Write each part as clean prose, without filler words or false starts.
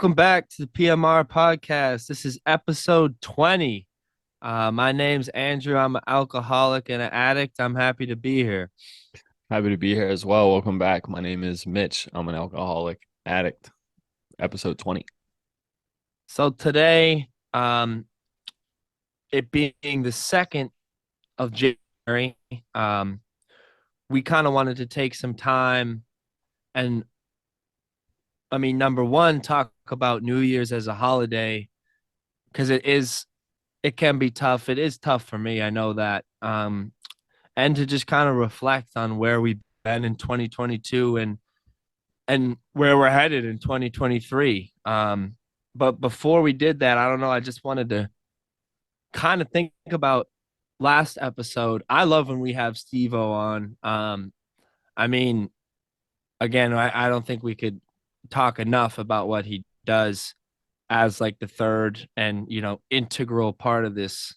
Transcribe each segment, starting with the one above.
Welcome back to the PMR Podcast. This is episode 20. My name's Andrew. I'm an alcoholic and an addict. I'm happy to be here. Happy to be here as well. Welcome back. My name is Mitch. I'm an alcoholic addict. Episode 20. So today, it being the 2nd of January, we kind of wanted to take some time and, number one, talk about New Year's as a holiday because it can be tough. It is tough for me. I know that. And to just kind of reflect on where we've been in 2022 and where we're headed in 2023. But before we did that, I don't know. I just wanted to kind of think about last episode. I love when we have Steve-O on. I mean, again, I don't think we could talk enough about what he does as like the third and integral part of this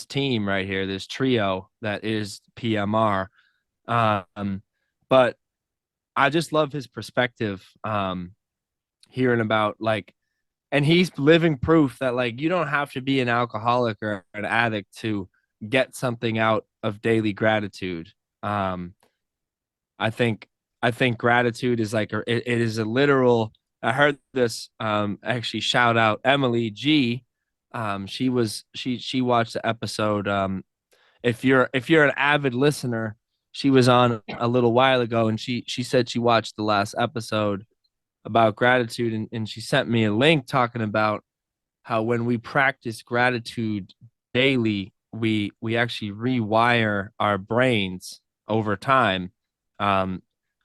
team right here, this trio that is PMR. But I just love his perspective, hearing about and he's living proof that you don't have to be an alcoholic or an addict to get something out of daily gratitude. Um, I think I think gratitude is it is a literal. I heard this actually shout out Emily G. She watched the episode. If you're an avid listener, she was on a little while ago, and she said she watched the last episode about gratitude, and she sent me a link talking about how when we practice gratitude daily, we actually rewire our brains over time, um,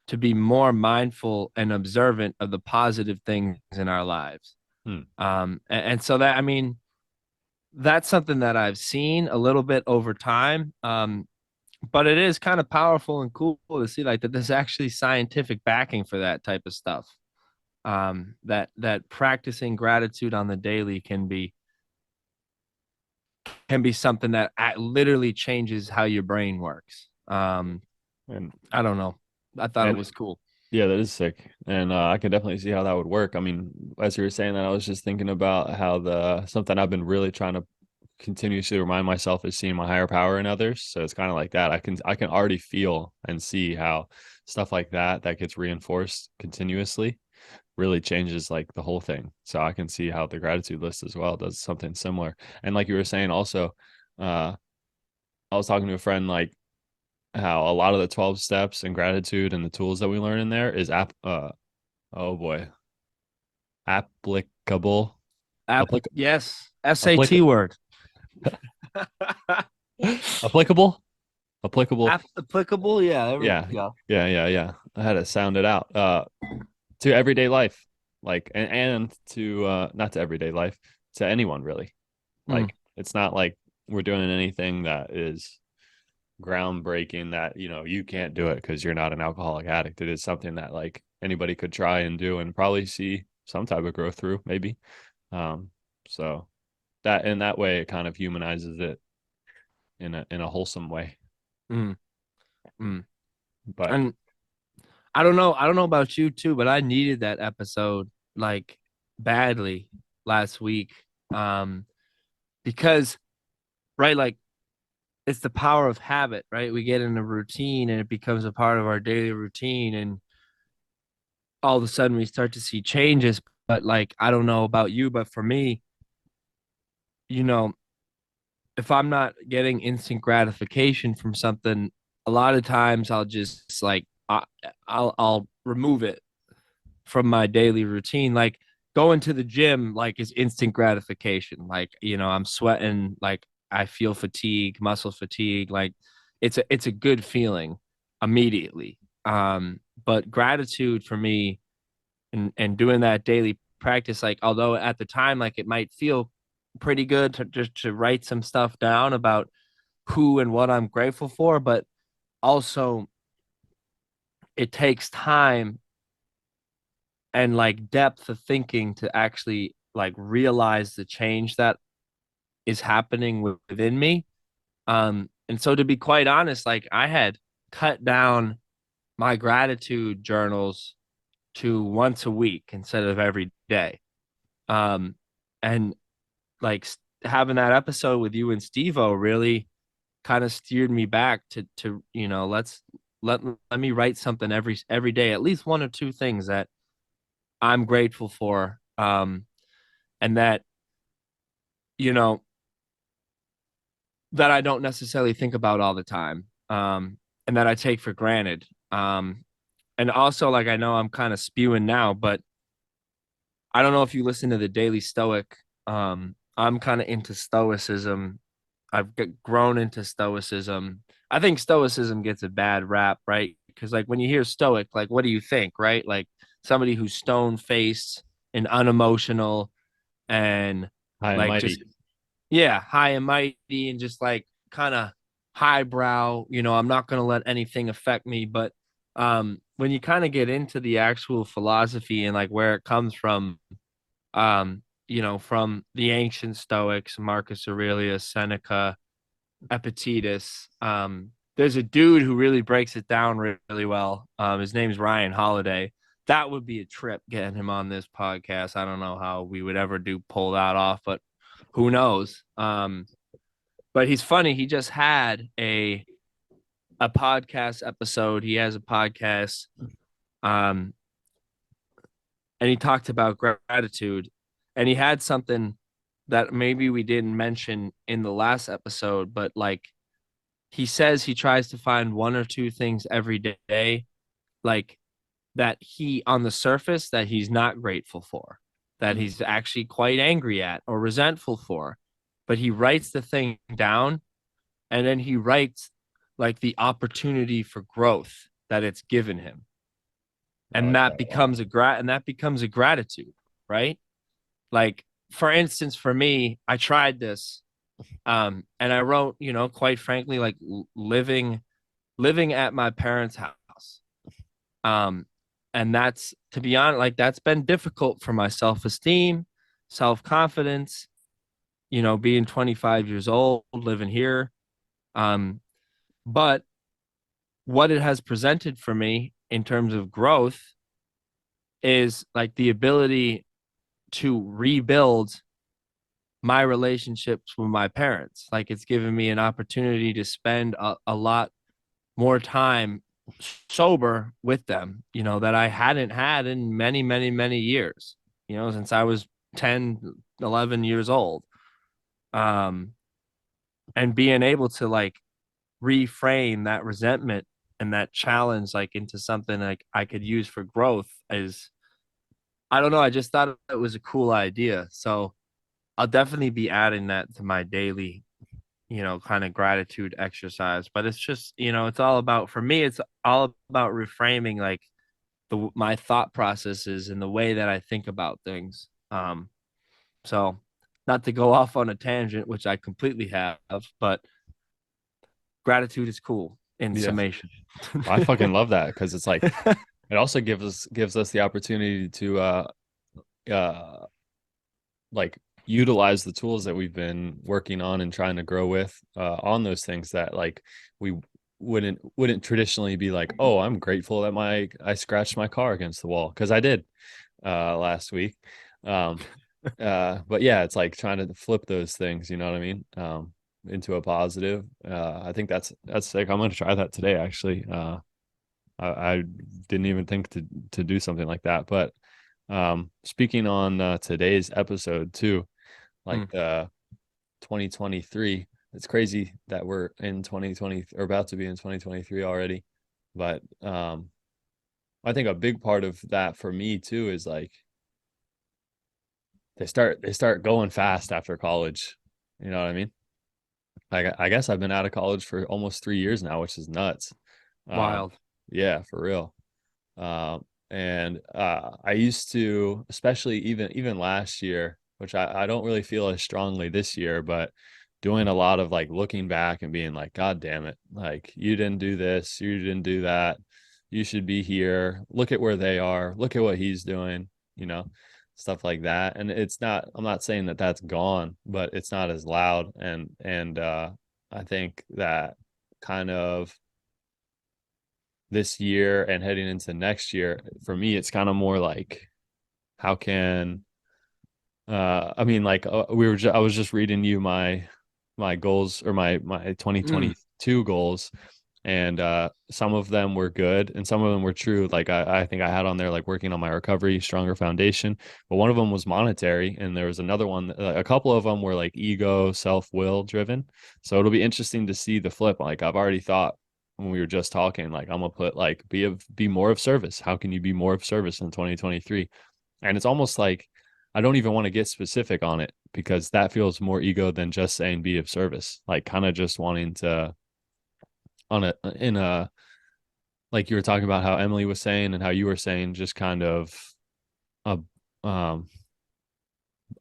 to be more mindful and observant of the positive things in our lives. Hmm. And so that, that's something that I've seen a little bit over time. But it is kind of powerful and cool to see that there's actually scientific backing for that type of stuff. That practicing gratitude on the daily can be something that literally changes how your brain works. And I don't know. I thought it and was cool. yeah, that is sick. And I can definitely see how that would work. I mean, as you were saying that, I was just thinking about how the something I've been really trying to continuously remind myself is seeing my higher power in others. So it's kind of like that. I can already feel and see how stuff like that gets reinforced continuously really changes like the whole thing. So I can see how the gratitude list as well does something similar. And like you were saying also, uh I was talking to a friend like how a lot of the 12 steps and gratitude and the tools that we learn in there is oh boy, applicable applic Yes, applic SAT word. applicable applicable. Applicable. Yeah, there we Yeah, go. yeah. I had to sound it out. To everyday life, like and to not to everyday life, to anyone really. Mm. Like it's not like we're doing anything that is groundbreaking that you can't do it because you're not an alcoholic addict. It is something that like anybody could try and do and probably see some type of growth through maybe. So that in that way it kind of humanizes it in a wholesome way. Mm. Mm. But And I don't know about you too, but I needed that episode badly last week. Um, because right, it's the power of habit, right? We get in a routine and it becomes a part of our daily routine, and all of a sudden we start to see changes. But I don't know about you, but for me, you know, if I'm not getting instant gratification from something, a lot of times I'll just I'll remove it from my daily routine. Like going to the gym, is instant gratification. I'm sweating, I feel fatigue, muscle fatigue. It's a good feeling immediately. But gratitude for me and doing that daily practice, although at the time, it might feel pretty good to just to write some stuff down about who and what I'm grateful for, but also it takes time and depth of thinking to actually realize the change that is happening within me. And so to be quite honest, I had cut down my gratitude journals to once a week instead of every day. Um, and like having that episode with you and Steve-O really kind of steered me back to let me write something every day, at least one or two things that I'm grateful for, and that you know that I don't necessarily think about all the time, and that I take for granted. And also, like, I know I'm kind of spewing now, but I don't know if you listen to the Daily Stoic. I'm kind of into Stoicism. Grown into Stoicism. I think Stoicism gets a bad rap, right? Because like when you hear Stoic, like what do you think, right? Like somebody who's stone faced and unemotional and High and like just mighty. yeah, high and mighty and just like kind of highbrow. I'm not gonna let anything affect me. But when you kind of get into the actual philosophy and like where it comes from, from the ancient Stoics, Marcus Aurelius, Seneca, Epictetus. There's a dude who really breaks it down really well. His name's Ryan Holiday. That would be a trip getting him on this podcast. I don't know how we would ever pull that off, but who knows? But he's funny. He just had a podcast episode. He has a podcast, um, and he talked about gratitude, and he had something that maybe we didn't mention in the last episode, but like he says he tries to find one or two things every day, like that he on the surface that he's not grateful for, that Mm. he's actually quite angry at or resentful for. But he writes the thing down, and then he writes like the opportunity for growth that it's given him. I And like that that a lot. becomes a gratitude, right? Like for instance, for me, I tried this, and I wrote, quite frankly, like living at my parents' house. Um, and that's, to be honest, like that's been difficult for my self-esteem, self-confidence, being 25 years old, living here. Um, but what it has presented for me in terms of growth is like the ability to rebuild my relationships with my parents. Like it's given me an opportunity to spend a lot more time sober with them, that I hadn't had in many, many, many years, since I was 10, 11 years old. Um, and being able to like reframe that resentment and that challenge like into something like I could use for growth is, I don't know, I just thought it was a cool idea. So I'll definitely be adding that to my daily, kind of gratitude exercise. But it's just, it's all about, for me, it's all about reframing like my thought processes and the way that I think about things. So not to go off on a tangent, which I completely have, but gratitude is cool in Yeah, summation. I fucking love that because it's like it also gives us the opportunity to uh like utilize the tools that we've been working on and trying to grow with on those things that like we wouldn't traditionally be like, oh, I'm grateful that my I scratched my car against the wall because I did last week. um but yeah, it's like trying to flip those things, you know what I mean, into a positive. I think that's like I'm gonna try that today actually. I didn't even think to do something like that. But speaking on today's episode too, like Mm. 2023, it's crazy that we're in 2020 or about to be in 2023 already. But I think a big part of that for me too is like they start going fast after college. You know what I mean? I guess I've been out of college for almost 3 years now, which is nuts. Um, Wild. yeah, for real. And I used to, especially even last year, which I don't really feel as strongly this year, but doing a lot of like looking back and being like, God damn it, like you didn't do this, you didn't do that, you should be here. Look at where they are. Look at what he's doing, you know, stuff like that. And it's not, I'm not saying that that's gone, but it's not as loud. And I think that kind of this year and heading into next year, for me, it's kind of more like how can I mean, like I was just reading you my goals or my Mm, 2022 goals, and some of them were good and some of them were true. Like I think I had on there like working on my recovery, stronger foundation, but one of them was monetary, and there was another one. A couple of them were like ego, self-will driven. So it'll be interesting to see the flip. Like I've already thought when we were just talking, like I'm gonna put like be more of service. How can you be more of service in 2023? And it's almost like I don't even want to get specific on it because that feels more ego than just saying be of service. Like kind of just wanting to on a in a like you were talking about how Emily was saying and how you were saying, just kind of a um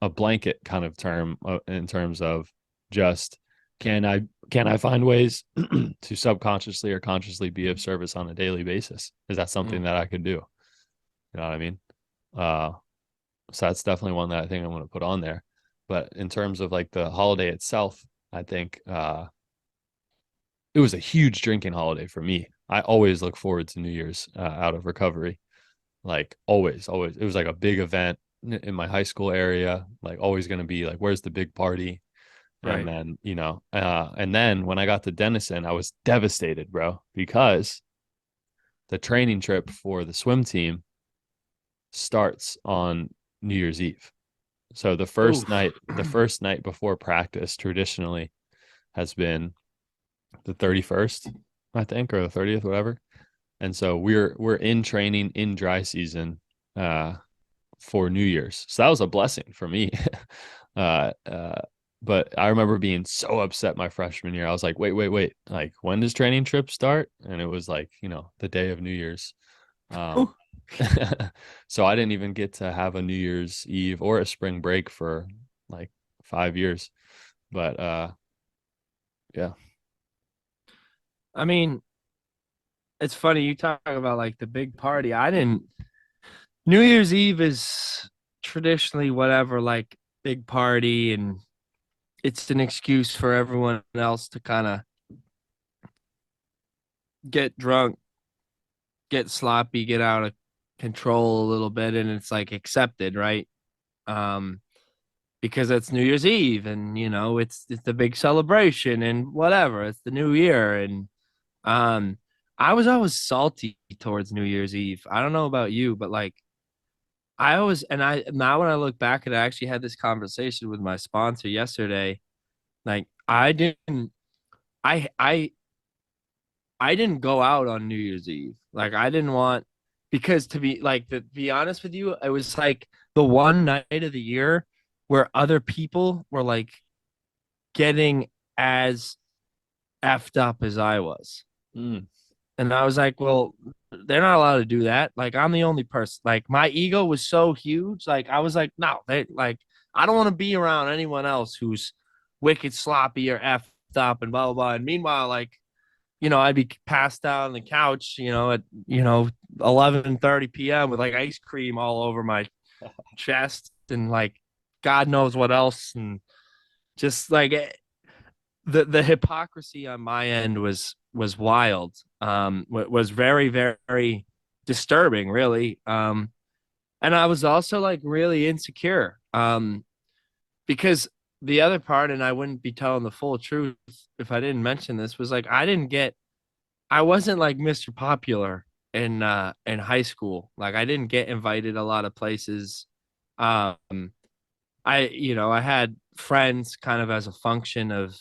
a blanket kind of term in terms of just can I can I find ways to subconsciously or consciously be of service on a daily basis? Is that something mm. that I could do? You know what I mean? Uh so that's definitely one that I think I'm going to put on there. But in terms of like the holiday itself, I think it was a huge drinking holiday for me. I always look forward to New Year's out of recovery. Like always, always. It was like a big event in my high school area, like always going to be like, where's the big party? And Right. then, and then when I got to Denison, I was devastated, bro, because the training trip for the swim team starts on New Year's Eve. So Oof. the first night before practice traditionally has been the 31st, I think, or the 30th, whatever. And so we're in training in dry season uh for New Year's. So that was a blessing for me. uh uh but I remember being so upset my freshman year. I was like, wait. Like, when does training trip start? And it was like, the day of New Year's. Um so I didn't even get to have a New Year's Eve or a spring break for like 5 years. But yeah. I mean, it's funny you talk about like the big party. I didn't. New Year's Eve is traditionally whatever, like big party, and it's an excuse for everyone else to kind of get drunk, get sloppy, get out of control a little bit, and it's like accepted, right? Um, because it's New Year's Eve, and it's the big celebration, and whatever. It's the new year, and um, I was always salty towards New Year's Eve. I don't know about you, but like I always, and I now when I look back, and I actually had this conversation with my sponsor yesterday. Like I I I didn't go out on New Year's Eve. Like I didn't want because to be honest with you, it was like the one night of the year where other people were like getting as effed up as I was. Mm. And I was like, well, they're not allowed to do that. Like I'm the only person. Like my ego was so huge. Like I was like, no, they like I don't want to be around anyone else who's wicked sloppy or effed up and blah blah blah. And meanwhile, like I'd be passed out on the couch, at 11:30 p.m. with like ice cream all over my chest and like God knows what else, and just like the hypocrisy on my end was wild. Was very very disturbing, really. And I was also like really insecure. Because the other part, and I wouldn't be telling the full truth if I didn't mention this, was like I wasn't like Mr. Popular in high school. Like I didn't get invited a lot of places. Um I had friends kind of as a function of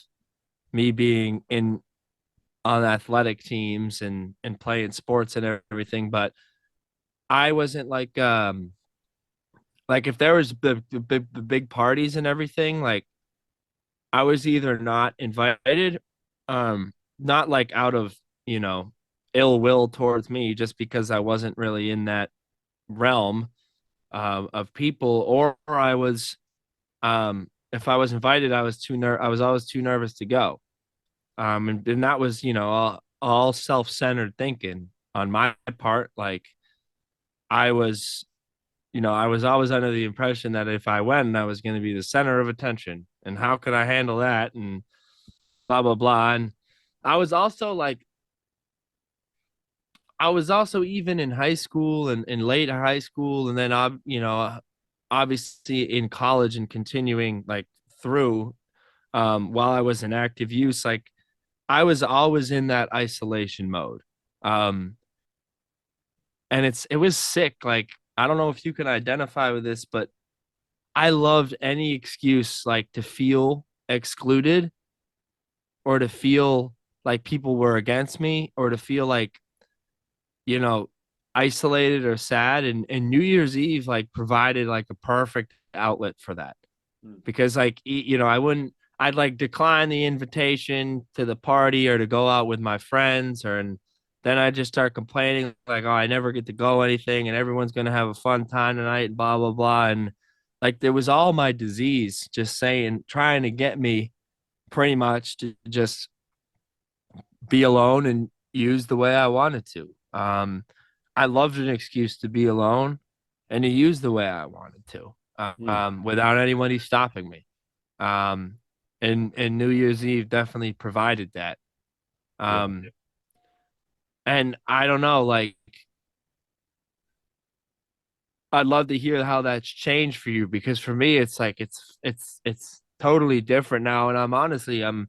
me being in on athletic teams and playing sports and everything, but I wasn't like if there was the big parties and everything, like I was either not invited, not like out of, you know, ill will towards me just because I wasn't really in that realm of people, or I was if I was invited, I was always too nervous to go. And that was, all self-centered thinking on my part. Like I was, I was always under the impression that if I went, I was going to be the center of attention. And how could I handle that? And blah, blah, blah. And I was also like, I was also even in high school and late high school, and then obviously in college and continuing like through while I was in active use, like I was always in that isolation mode. Um, and it was sick. Like I don't know if you can identify with this, but I loved any excuse like to feel excluded or to feel like people were against me or to feel like, you know, isolated or sad. And New Year's Eve like provided like a perfect outlet for that. Mm. Because like I'd like decline the invitation to the party or to go out with my friends or and then I just start complaining like, oh, I never get to go anything and everyone's gonna have a fun time tonight and blah blah blah. And like there was all my disease just saying trying to get me pretty much to just be alone and use the way I wanted to. I loved an excuse to be alone and to use the way I wanted to, Mm. without anybody stopping me. Um, and New Year's Eve definitely provided that. Yeah. Um, and I don't know, like I'd love to hear how that's changed for you because for me, it's like it's totally different now. And I'm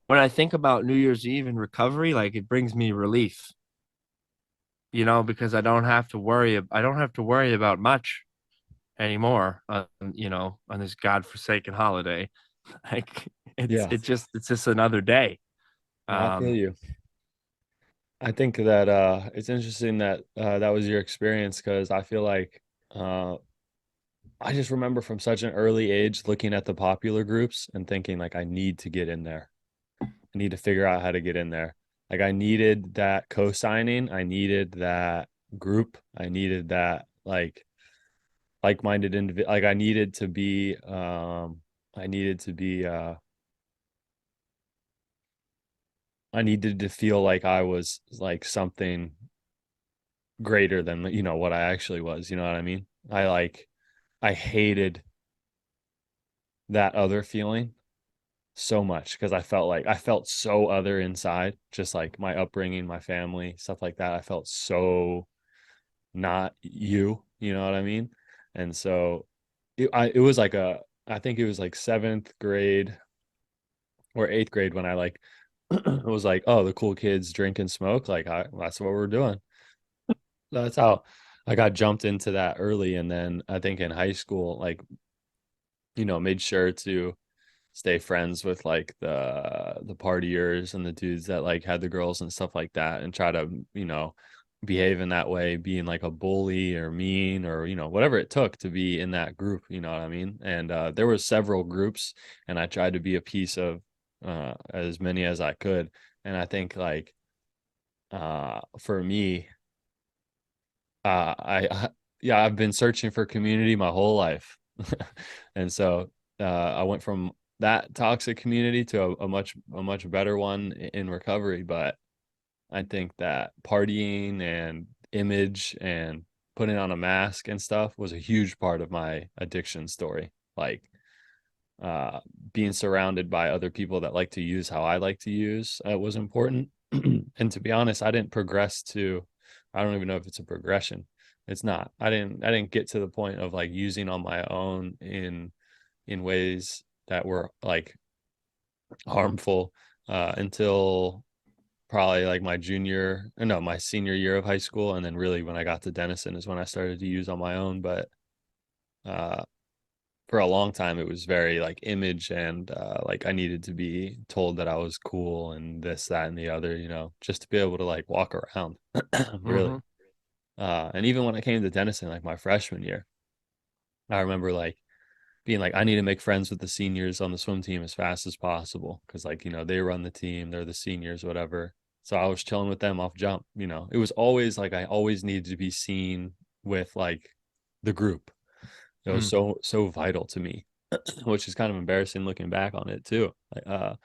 when I think about New Year's Eve and recovery, like it brings me relief, because I don't have to worry about much anymore, on this godforsaken holiday. Like Yeah. it's just another day. No, I feel Um, you. I think that it's interesting that that was your experience because I feel like uh I just remember from such an early age looking at the popular groups and thinking like I need to get in there. I need to figure out how to get in there. Like I needed that co-signing, I needed that group, I needed that like-minded individual. Like I needed to be I needed to feel like I was like something greater than what I actually was, you know what I mean? I hated that other feeling so much because I felt so other inside, just like my upbringing, my family, stuff like that. I felt so not you, you know what I mean? And so it was like I think it was like seventh grade or eighth grade when I like was like, oh, the cool kids drink and smoke. Like that's what we're doing. That's how I got jumped into that early. And then I think in high school, like, made sure to stay friends with like the partiers and the dudes that like had the girls and stuff like that and try to, behave in that way, being like a bully or mean or, whatever it took to be in that group, you know what I mean? And there were several groups and I tried to be a piece of as many as I could. And I think like for me, yeah, I've been searching for community my whole life. And so I went from that toxic community to a much better one in recovery. But I think that partying and image and putting on a mask and stuff was a huge part of my addiction story. Like uh, being surrounded by other people that like to use how I like to use was important. And to be honest, I don't even know if it's a progression. It's not. I didn't get to the point of like using on my own in ways that were like harmful until probably like my senior year of high school. And then really when I got to Denison is when I started to use on my own. But uh, for a long time it was very like image and like I needed to be told that I was cool and this, that, and the other, just to be able to like walk around. Really. mhm. And even when I came to Denison, like my freshman year, I remember like being like, I need to make friends with the seniors on the swim team as fast as possible. Cause like, they run the team, they're the seniors, whatever. So I was chilling with them off jump, it was always like, I always needed to be seen with like the group. It was Mm. so vital to me, which is kind of embarrassing looking back on it too. Like,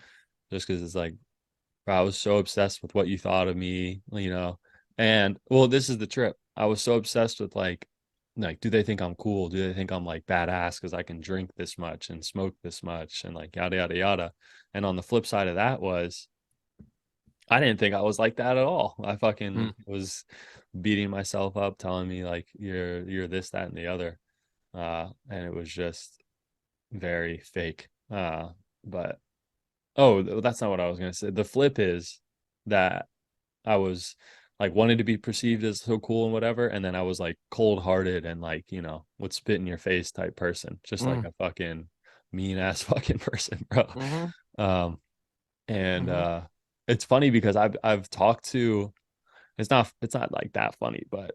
just because it's like I was so obsessed with what you thought of me, And well, this is the trip. I was so obsessed with like, do they think I'm cool? Do they think I'm like badass because I can drink this much and smoke this much and like yada yada yada. And on the flip side of that was I didn't think I was like that at all. I Mm, fucking was beating myself up, telling me like you're this, that, and the other. And it was just very fake. But oh, that's not what I was gonna say. The flip is that I was like wanted to be perceived as so cool and whatever, and then I was like cold hearted and like, would spit in your face type person, just like mm, a fucking mean ass fucking person, bro. mm-hmm, Um, and mm-hmm. it's funny because I've talked to it's not like that funny, but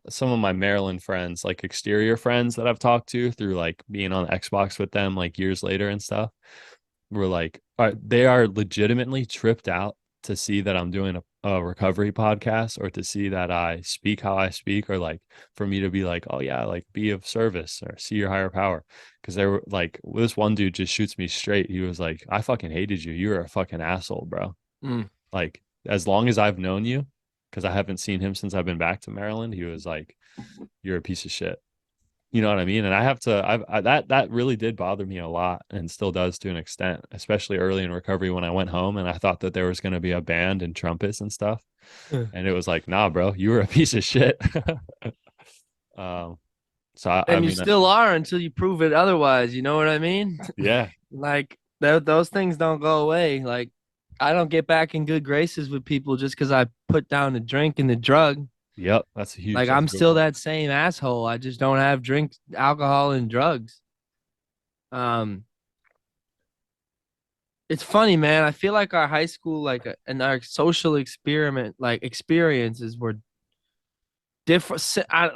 some of my Maryland friends, like exterior friends that I've talked to through like being on Xbox with them like years later and stuff, were like they are legitimately tripped out to see that I'm doing a recovery podcast, or to see that I speak how I speak, or like for me to be like, oh yeah, like be of service or see your higher power. Because they were like, this one dude just shoots me straight. He was like, I fucking hated you. You were a fucking asshole, bro. Mm. Like, as long as I've known you, because I haven't seen him since I've been back to Maryland, he was like, you're a piece of shit. You know what I mean? And I have to, that really did bother me a lot, and still does to an extent, especially early in recovery when I went home and I thought that there was going to be a band and trumpets and stuff. And it was like, nah, bro, you were a piece of shit. um, so I And you mean, still are until you prove it otherwise. You know what I mean? yeah, Like those things don't go away. Like I don't get back in good graces with people just because I put down the drink and the drug. yep, that's a huge, Like that's I'm a good still point. that same asshole. I just don't have drinks, alcohol, and drugs. Um, it's funny, man. I feel like our high school, and our social experiment, like experiences were different.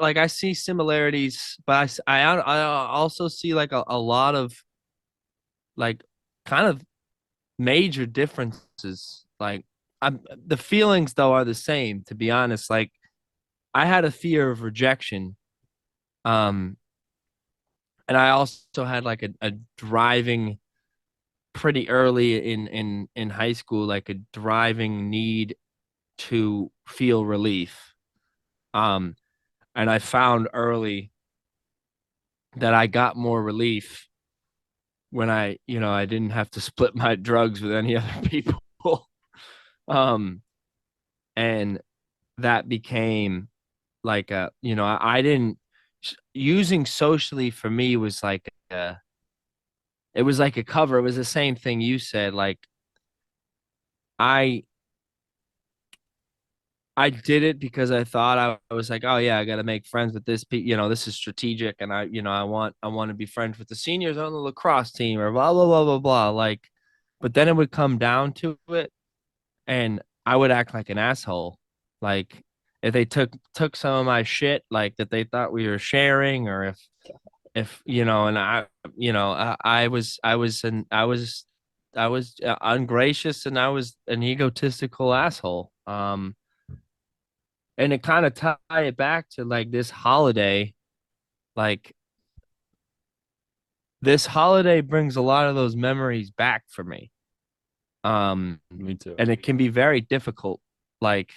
Like I see similarities, but I also see like a lot of like kind of major differences. Like I'm the feelings though are the same, to be honest. Like I had a fear of rejection. Um, and I also had like a driving pretty early in high school, like a driving need to feel relief. Um, and I found early that I got more relief when I didn't have to split my drugs with any other people. um, and that became like I didn't using socially for me was like it was like a cover. It was the same thing you said. Like I I did it because I thought I was like, oh yeah, I got to make friends with this. This is strategic, and I want to be friends with the seniors on the lacrosse team or blah blah blah blah blah. Like, but then it would come down to it, and I would act like an asshole. Like if they took some of my shit, like that they thought we were sharing, or if and I was ungracious, and I was an egotistical asshole. And it kind of tie it back to like this holiday. Like this holiday brings a lot of those memories back for me. Um, Me too. and it can be very difficult, like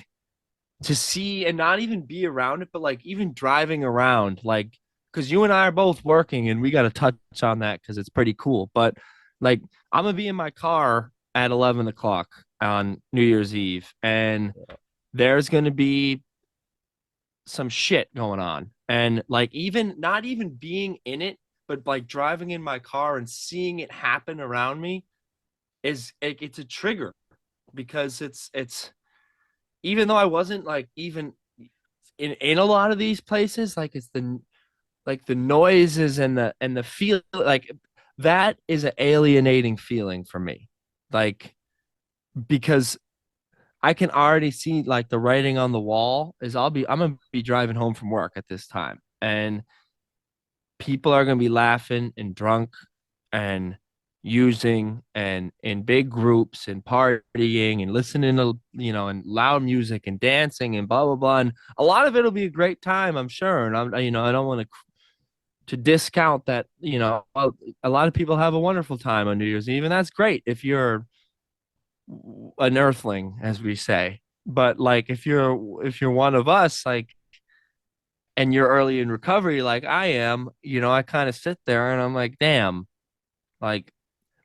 to see and not even be around it, but like even driving around, like because you and I are both working, and we got to touch on that because it's pretty cool. But like I'm gonna be in my car at 11 o'clock on New Year's Eve, and there's gonna be some shit going on. And like even not even being in it, but like driving in my car and seeing it happen around me it's a trigger because it's even though I wasn't like even in a lot of these places, like it's the noises and the feel like that is an alienating feeling for me. Like because I can already see like the writing on the wall is I'm gonna be driving home from work at this time, and people are gonna be laughing and drunk and using and in big groups and partying and listening to and loud music and dancing and blah blah blah. And a lot of it'll be a great time, I'm sure. And I don't want to discount that. A lot of people have a wonderful time on New Year's Eve, and that's great if you're an earthling, as we say. But like if you're one of us, like and you're early in recovery, like I am, I kind of sit there and I'm like, damn, like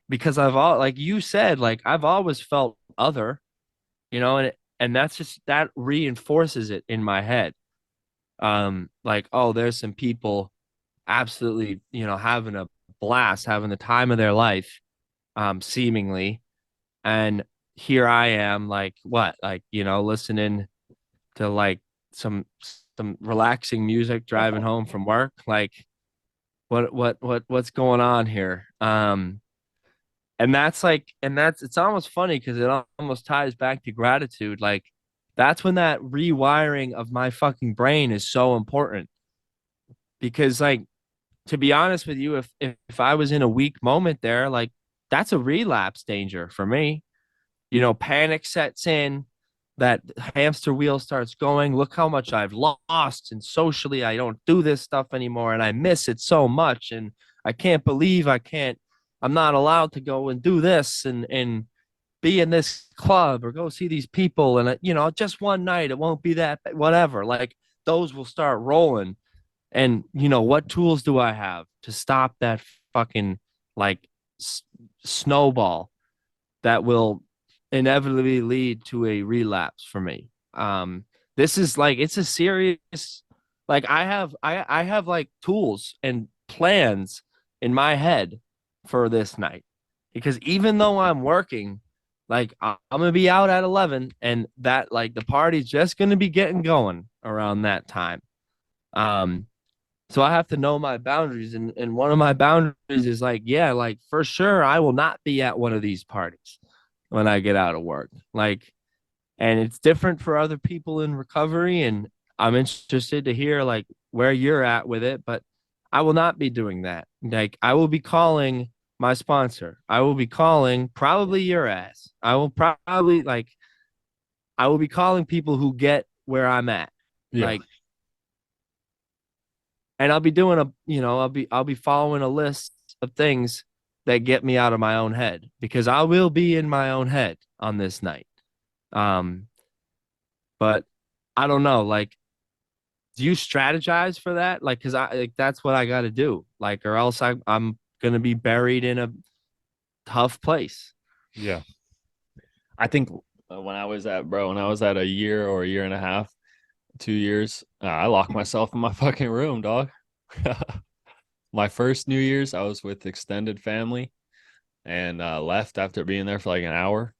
because like you said, like I've always felt other. and that's just that reinforces it in my head. Like, oh, there's some people absolutely, having a blast, having the time of their life, seemingly. And here I am, like, what, like, listening to like some some relaxing music driving home from work. Like, what's going on here? And that's it's almost funny because it almost ties back to gratitude. Like, that's when that rewiring of my fucking brain is so important. Because, like, to be honest with you, if I was in a weak moment there, like, that's a relapse danger for me. Panic sets in, that hamster wheel starts going. Look how much I've lost, and socially I don't do this stuff anymore, and I miss it so much, and I can't believe I'm not allowed to go and do this and be in this club or go see these people, and just one night, it won't be that whatever. Like, those will start rolling. And what tools do I have to stop that fucking, like, s- snowball that will inevitably lead to a relapse for me? This is like, it's a serious, like, I have like tools and plans in my head for this night, because even though I'm working, like, I'm gonna be out at 11, and that, like, the party's just gonna be getting going around that time. Um, so I have to know my boundaries. And one of my boundaries is, like, yeah, like, for sure, I will not be at one of these parties when I get out of work. Like, and it's different for other people in recovery. And I'm interested to hear, like, where you're at with it. But I will not be doing that. Like, I will be calling my sponsor. I will be calling probably your ass. I will be calling people who get where I'm at. Yeah. Like, and I'll be doing I'll be following a list of things that get me out of my own head, because I will be in my own head on this night. Um, but I don't know, like, do you strategize for that? Like, cause I like, that's what I got to do. Like, or else I'm gonna be buried in a tough place. Yeah. I think when I was at a year or a year and a half, 2 years, I locked myself in my fucking room, dog. My first New Year's, I was with extended family and left after being there for like an hour.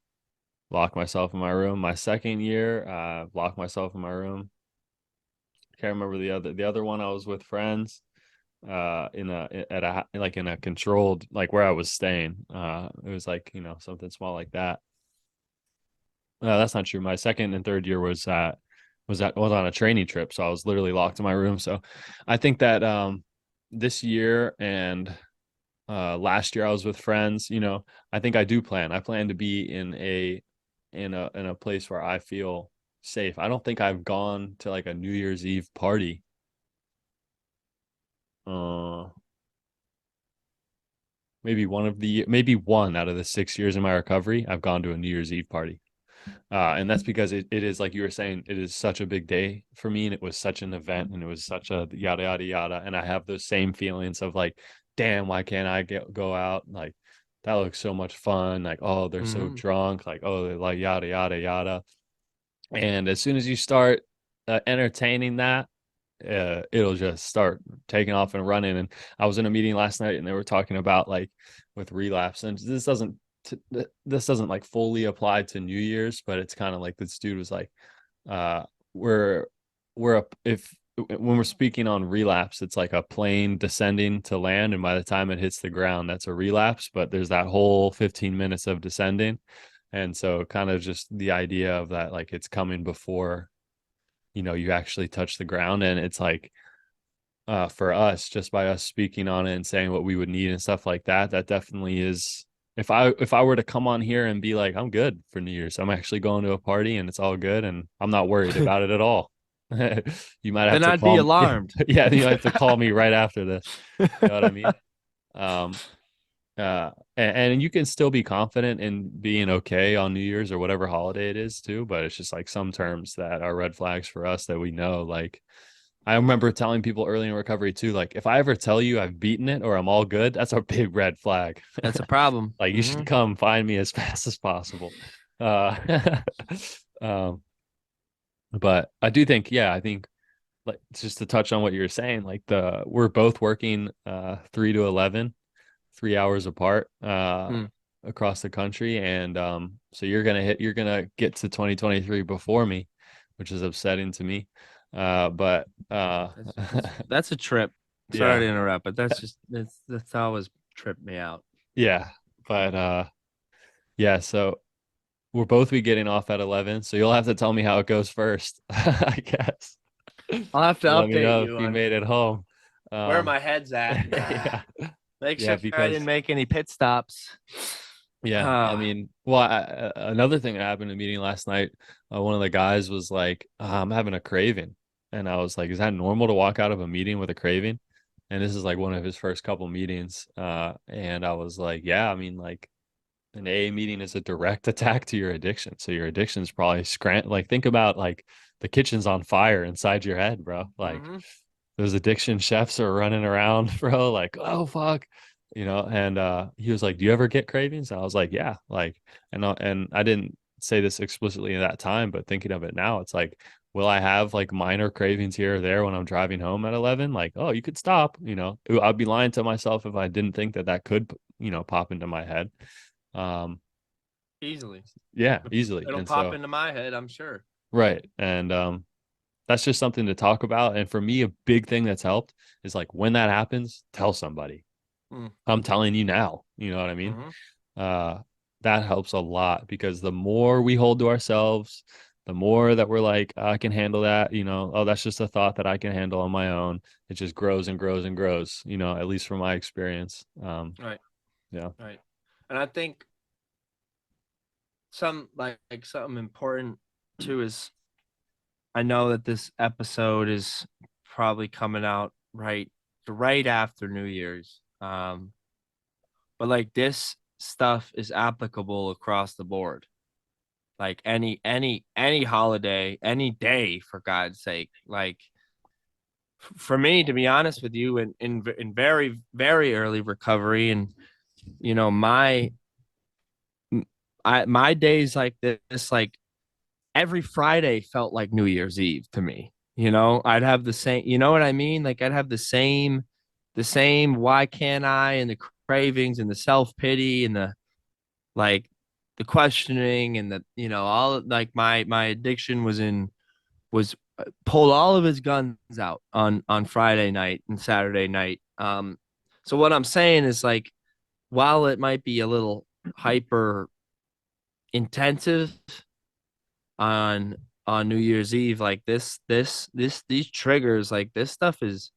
Locked myself in my room. My second year, locked myself in my room. Can't remember the other one. I was with friends, in a controlled, like, where I was staying. It was like, something small like that. That's not true. My second and third year was on a training trip, so I was literally locked in my room. So I think that this year and last year I was with friends. I think I plan to be in a place where I feel safe. I don't think I've gone to like a New Year's Eve party. Uh, maybe one out of the 6 years in my recovery, I've gone to a New Year's Eve party. And that's because it is, like you were saying, it is such a big day for me, and it was such an event, and it was such a yada yada yada. And I have those same feelings of like, damn, why can't I go out? Like, that looks so much fun. Like, oh, they're so Mm-hmm. drunk. Like, oh, they're like yada yada yada. And as soon as you start entertaining that, it'll just start taking off and running. And I was in a meeting last night, and they were talking about, like, with relapse, and this doesn't like fully apply to New Year's, but it's kind of like this dude was like, uh, we're if when we're speaking on relapse, it's like a plane descending to land, and by the time it hits the ground, that's a relapse. But there's that whole 15 minutes of descending, and so kind of just the idea of that, like, it's coming before you actually touch the ground. And it's like, for us, just by us speaking on it and saying what we would need and stuff like that, that definitely is. If I were to come on here and be like, I'm good for New Year's, I'm actually going to a party and it's all good and I'm not worried about it at all. You might have Then to I'd be call me. Yeah, alarmed. yeah, you have to call me right after this. You know what I mean? Um, and you can still be confident in being okay on New Year's or whatever holiday it is too, but it's just like some terms that are red flags for us that we know. Like, I remember telling people early in recovery too, like, if I ever tell you I've beaten it or I'm all good, that's a big red flag. That's a problem. Like, you should Mm-hmm. come find me as fast as possible. Uh, um, but I do think, yeah, I think like just to touch on what you were saying, like we're both working 3 to 11, 3 hours apart Hmm. across the country. And so you're gonna get to 2023 before me, which is upsetting to me. But That's a trip. Sorry yeah, to interrupt, but that's always tripped me out. yeah. But yeah, so we'll both be getting off at 11. So you'll have to tell me how it goes first, I guess. I'll have to Let me update know if you you on made it home. where Um, my head's at. yeah, Make yeah, sure I didn't because make any pit stops. yeah, I Ah, mean, well, another thing that happened in a meeting last night, one of the guys was like, I'm having a craving. And I was like, is that normal to walk out of a meeting with a craving? And this is like one of his first couple meetings. And I was like, yeah, I mean, like an AA meeting is a direct attack to your addiction. So your addiction's probably like think about like the kitchen's on fire inside your head, bro. Like mm-hmm. those addiction chefs are running around, bro, like, oh fuck, and he was like, do you ever get cravings? And I was like, yeah, like, and I didn't say this explicitly in that time, but thinking of it now, it's like, will I have like minor cravings here or there when I'm driving home at 11? Like, oh, you could stop, I'd be lying to myself if I didn't think that that could, pop into my head. um Easily. yeah, easily. It'll And pop so, into my head, I'm sure. right. And that's just something to talk about. And for me, a big thing that's helped is like when that happens, tell somebody. Mm, I'm telling you now. You know what I mean? mm-hmm. Uh, that helps a lot because the more we hold to ourselves, the more that we're like, I can handle that. Oh, that's just a thought that I can handle on my own. It just grows and grows and grows. At least from my experience. Right, Yeah. right. And I think like something important too is I know that this episode is probably coming out right after New Year's. But like this stuff is applicable across the board. Like any holiday, any day for God's sake. Like for me, to be honest with you, in very, very early recovery and my my days like this, like every Friday felt like New Year's Eve to me. I'd have the same, you know what I mean? Like I'd have the same why can't I and the cravings and the self-pity and the like the questioning and the all like my addiction was pulled all of his guns out on Friday night and Saturday night. So what I'm saying is like while it might be a little hyper intensive on on New Year's Eve, like these triggers, like this stuff is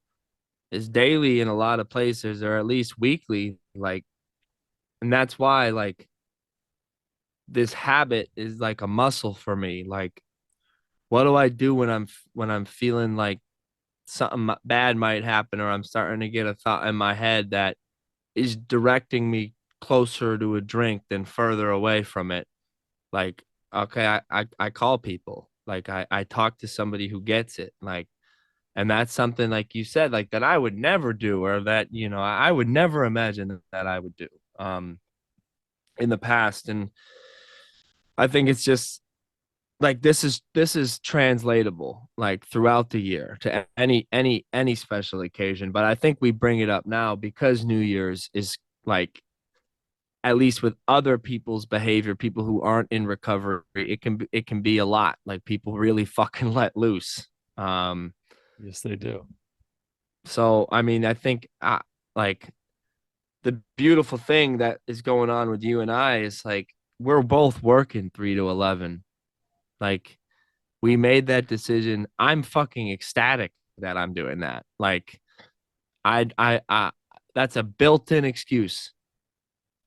daily in a lot of places or at least weekly, like, and that's why like this habit is like a muscle for me. Like, what do I do when I'm feeling like something bad might happen or I'm starting to get a thought in my head that is directing me closer to a drink than further away from it? Like, okay, I call people. Like I talk to somebody who gets it. Like, and that's something like you said, like that I would never do, or that, I would never imagine that I would do in the past. And I think it's just like this is translatable like throughout the year to any special occasion. But I think we bring it up now because New Year's is like, at least with other people's behavior, people who aren't in recovery, it can be a lot. Like people really fucking let loose. Um, Yes, they do. so I mean, I think like the beautiful thing that is going on with you and I is like we're both working 3 to 11. Like we made that decision. I'm fucking ecstatic that I'm doing that. Like I that's a built-in excuse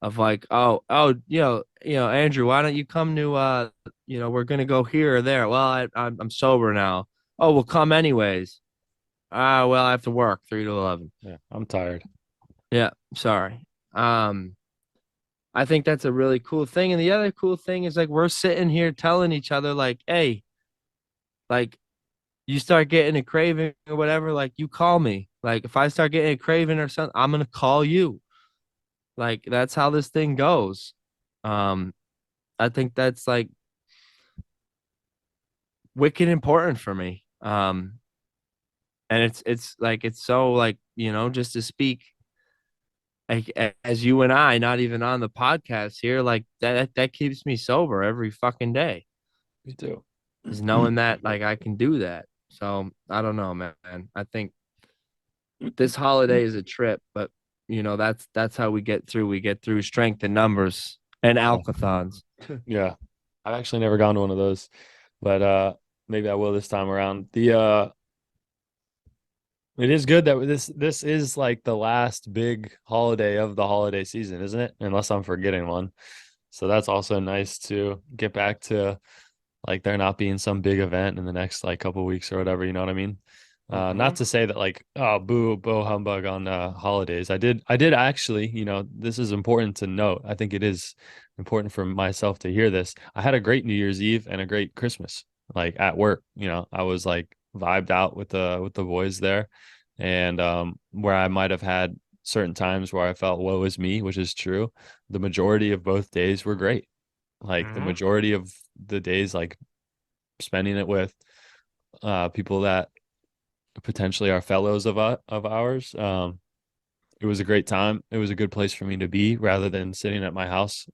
of like, oh, Andrew, why don't you come to we're gonna go here or there. Well, I'm sober now. Oh, we'll come anyways. Well, I have to work 3 to 11. Yeah, I'm tired. Yeah, sorry. Um, I think that's a really cool thing. And the other cool thing is like we're sitting here telling each other like, hey, like you start getting a craving or whatever, like you call me. Like if I start getting a craving or something, I'm gonna call you. Like that's how this thing goes. Um, I think that's like wicked important for me. And it's like it's so like, just to speak like as you and I, not even on the podcast here, like that keeps me sober every fucking day. Me too. Is knowing that like I can do that. So I don't know, man. I think this holiday is a trip, but that's how we get through. We get through strength in numbers and alkathons. Yeah. I've actually never gone to one of those, but maybe I will this time around. The It is good that this is like the last big holiday of the holiday season, isn't it? Unless I'm forgetting one. So that's also nice to get back to like there not being some big event in the next like couple weeks or whatever, you know what I mean? Not Mm-hmm. to say that like, oh, boo, boo humbug on holidays. I did actually, this is important to note. I think it is important for myself to hear this. I had a great New Year's Eve and a great Christmas, like at work. I was like vibed out with the boys there, and where I might have had certain times where I felt woe is me, which is true. The majority of both days were great. Like the Mm-hmm. majority of the days, like spending it with people that potentially are fellows of ours. It was a great time. It was a good place for me to be rather than sitting at my house.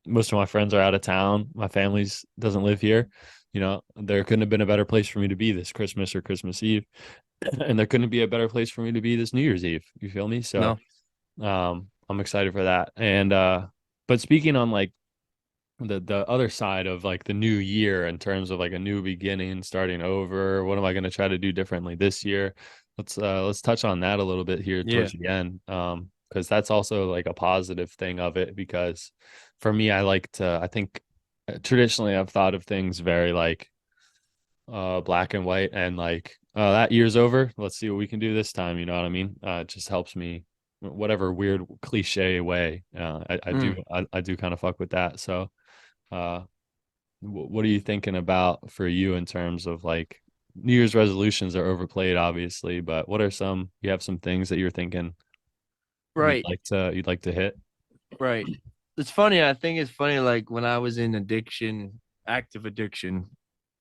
Most of my friends are out of town. My family's doesn't live here. There couldn't have been a better place for me to be this Christmas or Christmas Eve, and there couldn't be a better place for me to be this New Year's Eve. You feel me? So, No. I'm excited for that. And but speaking on like the other side of like the new year in terms of like a new beginning, starting over, what am I going to try to do differently this year? Let's touch on that a little bit here Yeah. towards the end, because that's also like a positive thing of it. Because for me, I think traditionally I've thought of things very like black and white, and like that year's over, let's see what we can do this time, you know what I mean? It just helps me, whatever weird cliche way. Mm. I do kind of fuck with that. So uh, what are you thinking about for you in terms of like New Year's resolutions are overplayed, obviously, but what are you have some things that you're thinking Right. you'd like to hit? Right. It's funny. I think it's funny. Like when I was in addiction, active addiction,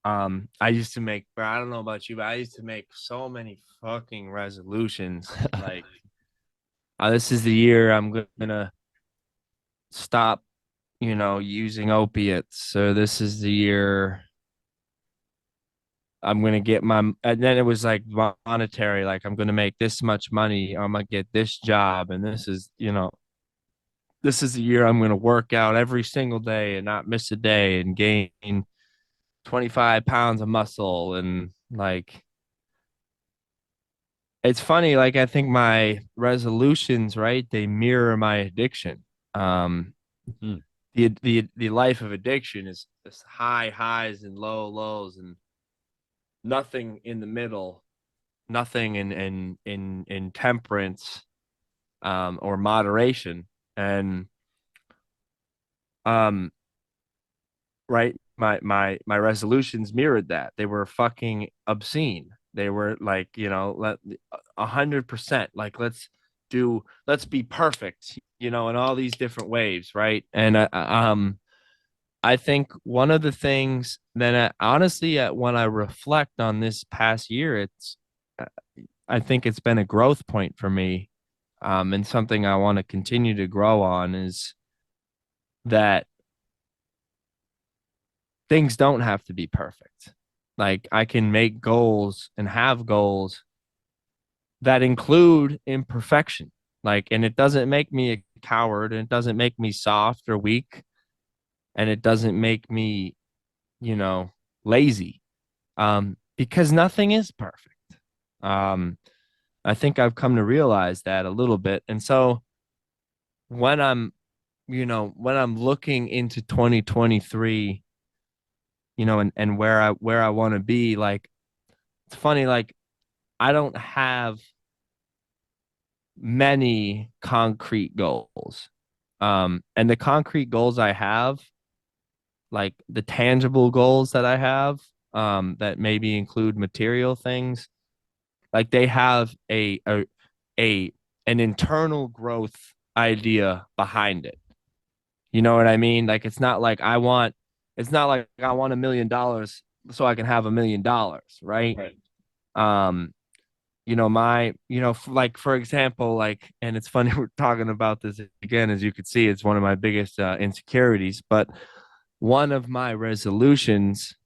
I used to make, bro, I don't know about you, but I used to make so many fucking resolutions. Like, this is the year I'm gonna stop, using opiates. So this is the year I'm gonna get and then it was like monetary, like I'm gonna make this much money, I'm gonna get this job, and this is the year I'm gonna work out every single day and not miss a day and gain 25 pounds of muscle. And like, it's funny, like I think my resolutions, right, they mirror my addiction. Um, Hmm. the life of addiction is this high highs and low lows and nothing in the middle, nothing in temperance, or moderation. And um right, my resolutions mirrored that. They were fucking obscene. They were like, 100%, like let's be perfect, in all these different ways, right? And I think one of the things that honestly, when I reflect on this past year, uh, I think it's been a growth point for me, and something I want to continue to grow on is that things don't have to be perfect. Like I can make goals and have goals that include imperfection. Like, and it doesn't make me a coward, and it doesn't make me soft or weak, and it doesn't make me, you know, lazy. Because nothing is perfect. Um, I think I've come to realize that a little bit. And so when I'm looking into 2023, and where I want to be, like it's funny, like I don't have many concrete goals. And the concrete goals I have, like the tangible goals that I have, that maybe include material things, like they have a an internal growth idea behind it. You know what I mean? Like it's not like I want $1 million so I can have $1 million, right? Right. Um, like for example, like, and it's funny we're talking about this again, as you could see, it's one of my biggest insecurities, but one of my resolutions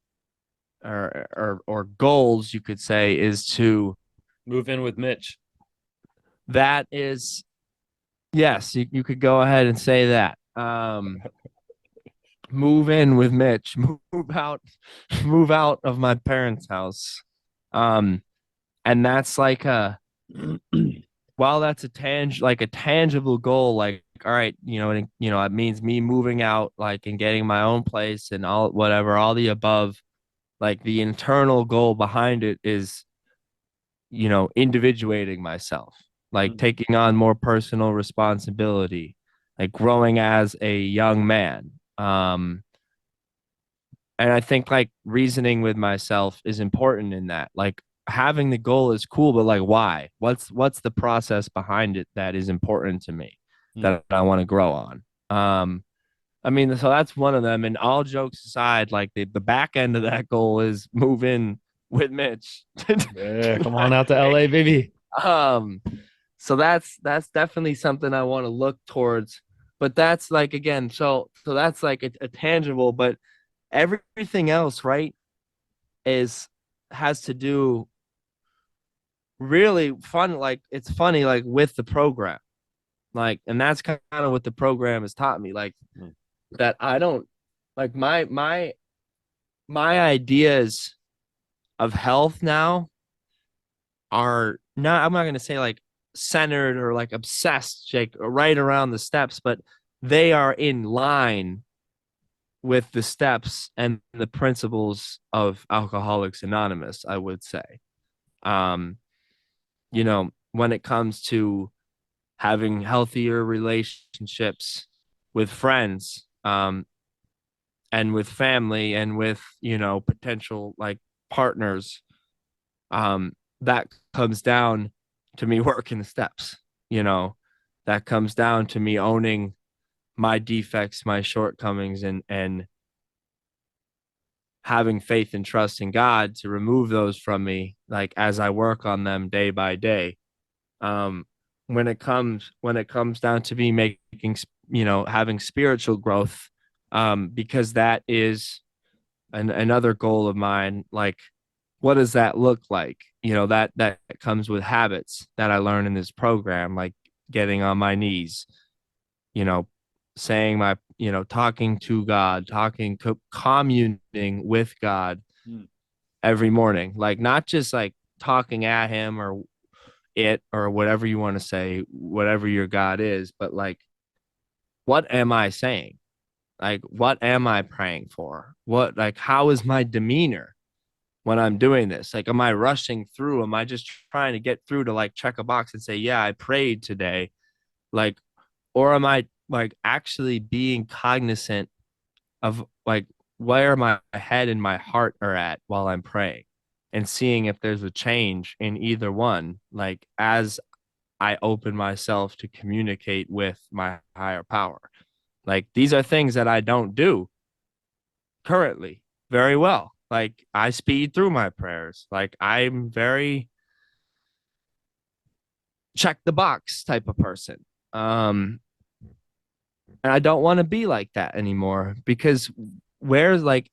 or goals, you could say, is to Move in with Mitch. that is yes, you could go ahead and say that. Move in with Mitch, move out, move out of my parents' house. And that's like while that's a tangible goal, like all right, it means me moving out, like and getting my own place and all whatever, all the above. Like the internal goal behind it is, individuating myself, like Mm, taking on more personal responsibility, like growing as a young man. And I think like reasoning with myself is important in that. Like having the goal is cool, but like why? What's the process behind it that is important to me mm. that I want to grow on? I mean, so that's one of them. And all jokes aside, like the back end of that goal is move in with Mitch. Yeah, come on out to LA, baby. um, so that's definitely something I want to look towards. But that's like again, so that's like a tangible, but everything else, right, is has to do really fun, like it's funny, like with the program. Like, and that's kind of what the program has taught me. Like Mm, that I don't like my ideas of health now are not, I'm not gonna say like centered or like obsessed, like right around the steps, but they are in line with the steps and the principles of Alcoholics Anonymous, I would say. Um, when it comes to having healthier relationships with friends, and with family and with, potential like partners, that comes down to me working the steps, you know, that comes down to me owning my defects, my shortcomings, and having faith and trust in God to remove those from me, like as I work on them day by day. Um, when it comes down to me making, having spiritual growth, because that is another goal of mine. Like, what does that look like? That comes with habits that I learn in this program, like getting on my knees, you know, saying talking to God, communing with God mm. every morning, like not just like talking at him or it or whatever you want to say, whatever your God is, but like, what am I saying? Like, what am I praying for? Like, how is my demeanor when I'm doing this? Like, am I rushing through? Am I just trying to get through to like check a box and say, yeah, I prayed today? Like, or am I like actually being cognizant of like where my head and my heart are at while I'm praying and seeing if there's a change in either one, like as I open myself to communicate with my higher power. Like these are things that I don't do currently very well. Like I speed through my prayers. Like I'm very check the box type of person. And I don't want to be like that anymore because where's like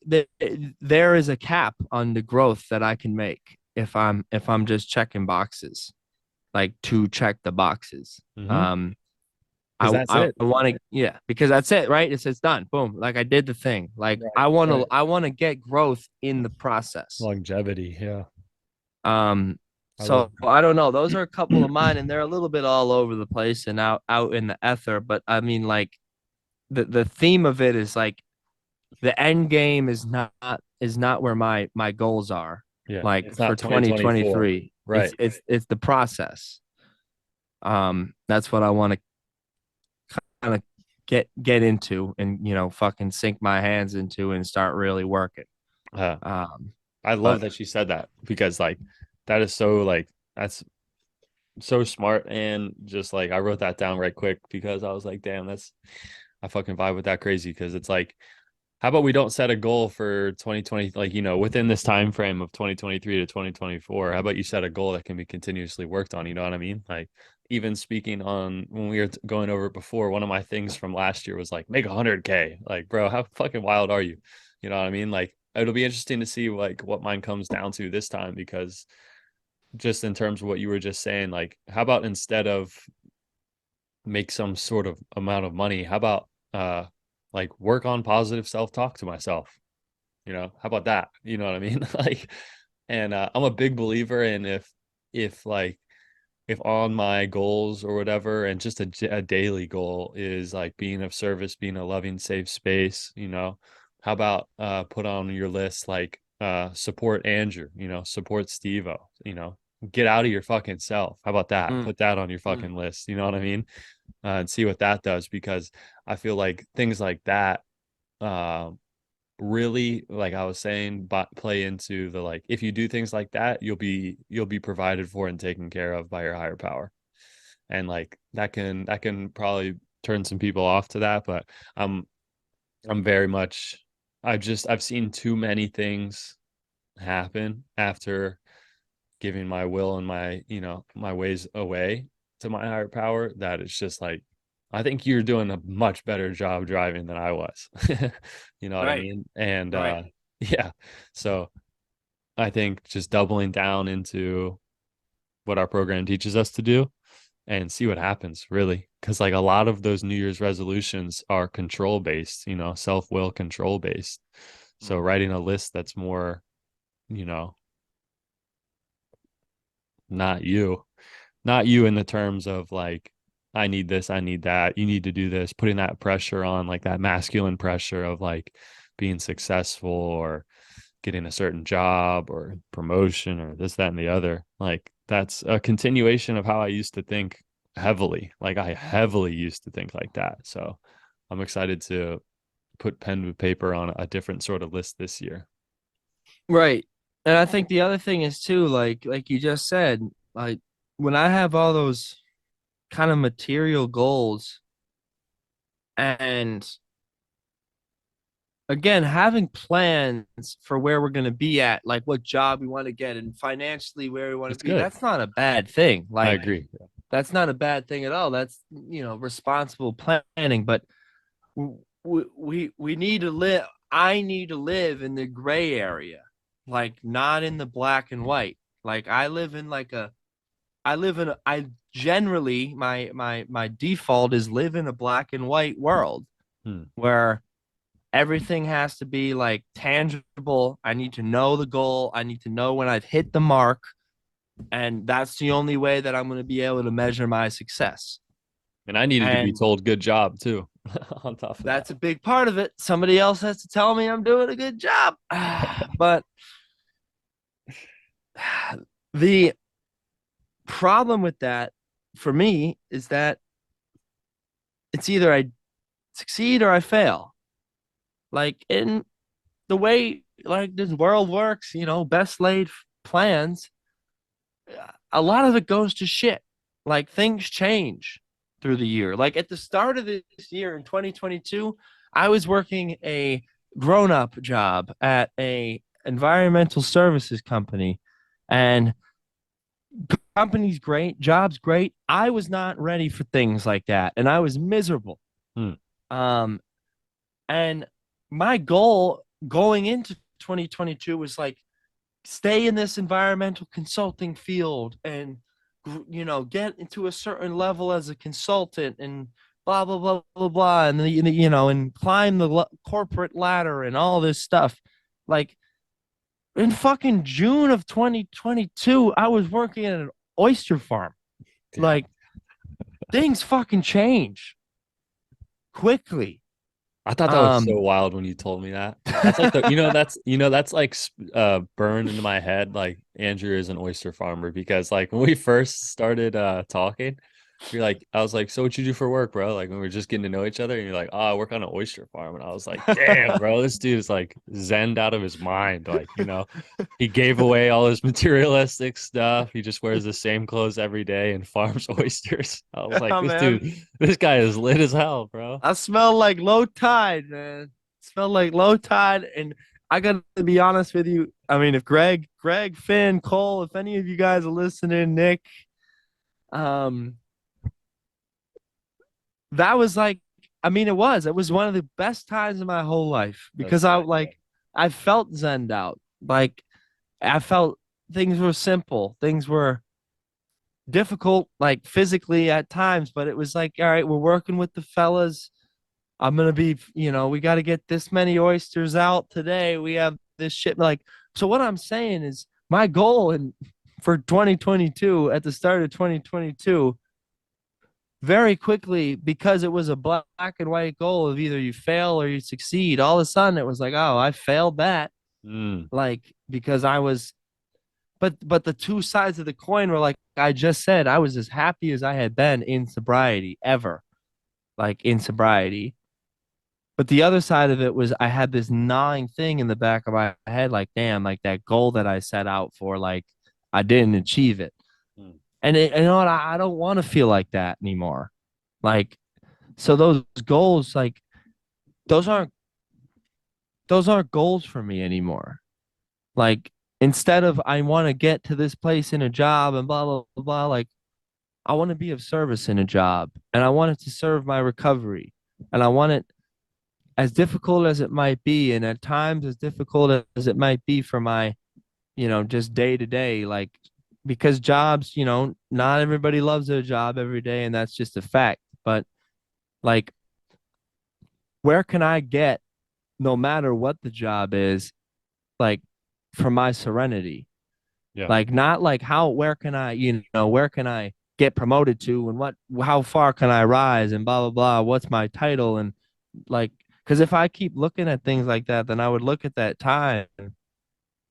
there is a cap on the growth that I can make if I'm just checking boxes, like to check the boxes. Mm-hmm. Um, Because I that's I, it. I want to, yeah, because that's it, right? It's done. Boom. Like I did the thing. Like Right. I want to get growth in the process. Longevity. Yeah. Um, I love so I don't know. Those are a couple of mine, and they're a little bit all over the place and out in the ether. But I mean, like the theme of it is like the end game is not where my goals are. Yeah. Like It's for not 2024. 2023, it's Right. it's the process. That's what I want to kind of get into and fucking sink my hands into and start really working. Uh, Um, I love but that she said that because like that is so like that's so smart and just like I wrote that down right quick because I was like, damn, that's I fucking vibe with that crazy because it's like, how about we don't set a goal for 2020, like, within this time frame of 2023 to 2024? How about you set a goal that can be continuously worked on? You know what I mean? Like, even speaking on when we were going over it before, one of my things from last year was like, make 100K. Like, bro, how fucking wild are you? You know what I mean? Like, it'll be interesting to see like what mine comes down to this time because just in terms of what you were just saying, like, how about instead of make some sort of amount of money, how about like work on positive self-talk to myself? How about that? You know what I mean? Like, and I'm a big believer in if like if on my goals or whatever, and just a daily goal is like being of service, being a loving, safe space, how about put on your list like support Andrew, support Steve-O, get out of your fucking self. How about that? Mm, Put that on your mm, fucking list. You know what I mean? And see what that does because I feel like things like that uh, really, like I was saying, but play into the like if you do things like that, you'll be provided for and taken care of by your higher power. And like that can probably turn some people off to that, but I'm I'm very much I've seen too many things happen after giving my will and my ways away to my higher power that it's just like I think you're doing a much better job driving than I was. You know what I right, mean? And right. yeah. So I think just doubling down into what our program teaches us to do and see what happens, really. Because like a lot of those New Year's resolutions are control based, self-will control based. So Mm. writing a list that's more, you know, not you, not you in the terms of like, I need this, I need that, you need to do this, putting that pressure on, like that masculine pressure of like being successful or getting a certain job or promotion or this, that, and the other. Like that's a continuation of how I used to think heavily. Like I heavily used to think like that. So I'm excited to put pen to paper on a different sort of list this year. Right. And I think the other thing is too, like you just said, like when I have all those kind of material goals and again having plans for where we're going to be at, like what job we want to get and financially where we want to It's be, good. that's not a bad thing. I Like agree. that's not a bad thing at all. That's responsible planning, but we need to live. I need to live in the gray area, like not in the black and white. Like I generally my default is live in a black and white world Hmm. where everything has to be like tangible. I need to know the goal. I need to know when I've hit the mark, and that's the only way that I'm going to be able to measure my success. And I needed to be And told good job too, on top of that. that's a big part of it. Somebody else has to tell me I'm doing a good job. But the problem with that for me is that it's either I succeed or I fail. Like in the way like this world works, best laid plans, a lot of it goes to shit. Like things change through the year. Like at the start of this year in 2022, I was working a grown-up job at a environmental services company, and company's great, job's great. I was not ready for things like that, and I was miserable. Hmm. Um, and my goal going into 2022 was like stay in this environmental consulting field and get into a certain level as a consultant and blah blah blah blah blah and climb the corporate ladder and all this stuff. Like in fucking June of 2022 I was working at an oyster farm. Yeah. Like things fucking change quickly. I thought that was so um wild when you told me that. That's like that's like burned into my head. Like Andrew is an oyster farmer because like when we first started talking, you're like, I was like, so what you do for work, bro? Like when we were just getting to know each other, and you're like, oh, I work on an oyster farm. And I was like, damn, bro, this dude is like zened out of his mind. Like, he gave away all his materialistic stuff. He just wears the same clothes every day and farms oysters. I was like, Oh man, this guy is lit as hell, bro. I smell like low tide, man. Smell like low tide, and I gotta be honest with you. I mean, if Greg, Finn, Cole, if any of you guys are listening, Nick, um, that was like, I mean, it was one of the best times of my whole life That's because I sick. like, I felt zened out. Like, I felt things were simple, things were difficult, like physically at times, but it was like, all right, we're working with the fellas. I'm gonna be, we got to get this many oysters out today. We have this shit. Like, so what I'm saying is my goal and for 2022 at the start of 2022, very quickly, because it was a black and white goal of either you fail or you succeed. All of a sudden, it was like, oh, I failed that. Mm, Like because I was, but the two sides of the coin were like I just said, I was as happy as I had been in sobriety ever, like in sobriety. But the other side of it was I had this gnawing thing in the back of my head, like, damn, like that goal that I set out for, like I didn't achieve it. mm. And you know what? I don't want to feel like that anymore. Like, so those goals, like those aren't those aren't goals for me anymore. Like instead of I want to get to this place in a job and blah blah blah, like I want to be of service in a job and I want it to serve my recovery. And I want it as difficult as it might be, and at times as difficult as it might be for my, just day to day, like because jobs, not everybody loves their job every day, and that's just a fact. But like, where can I get, no matter what the job is, like for my serenity? Yeah. Like, not like where can I, where can I get promoted to and how far can I rise and blah, blah, blah. What's my title? And like, because if I keep looking at things like that, then I would look at that time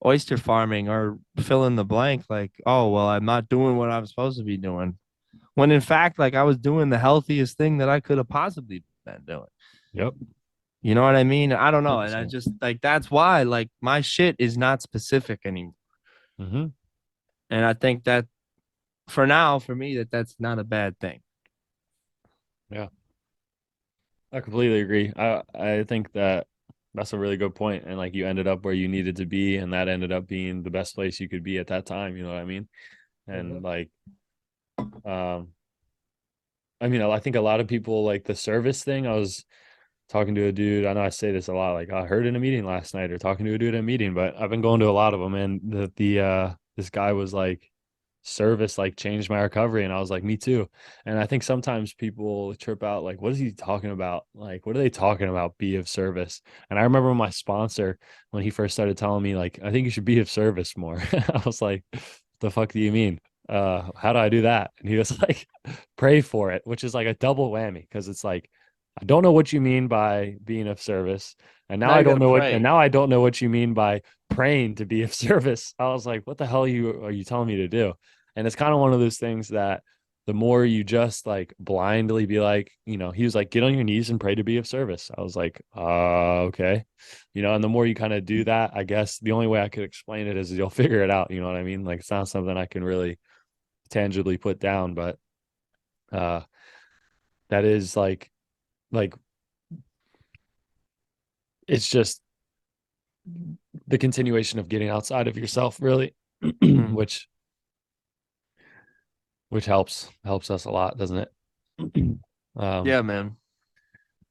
oyster farming or fill in the blank like, oh, well, I'm not doing what I'm supposed to be doing. When in fact, like I was doing the healthiest thing that I could have possibly been doing. Yep. You know what I mean? I don't know. And I 100%. just like, that's why like my shit is not specific anymore. Mm-hmm. And I think that for now, for me, that's not a bad thing. Yeah. I completely agree. I think that that's a really good point. And like you ended up where you needed to be, and that ended up being the best place you could be at that time. You know what I mean? And like, um, I mean, I think a lot of people like the service thing. I was talking to a dude. I know I say this a lot. Like I heard in a meeting last night, or talking to a dude in a meeting, but I've been going to a lot of them. And this guy was like, service like changed my recovery, and I was like, me too. And I think sometimes people trip out like, what is he talking about? Like, what are they talking about, be of service? And I remember my sponsor, when he first started telling me like, I think you should be of service more. I was like, the fuck do you mean? How do I do that? And he was like, pray for it, which is like a double whammy, because it's like, I don't know what you mean by being of service, and now Now I you got don't to know what, and pray. now I don't know what you mean by praying to be of service. I was like, what the hell are you telling me to do? And it's kind of one of those things that the more you just like blindly be like, he was like, get on your knees and pray to be of service. I was like, okay. And the more you kind of do that, I guess the only way I could explain it is you'll figure it out. You know what I mean? Like it's not something I can really tangibly put down, but uh that is like it's just the continuation of getting outside of yourself, really, Mm. which helps us a lot, doesn't it? um Yeah, man.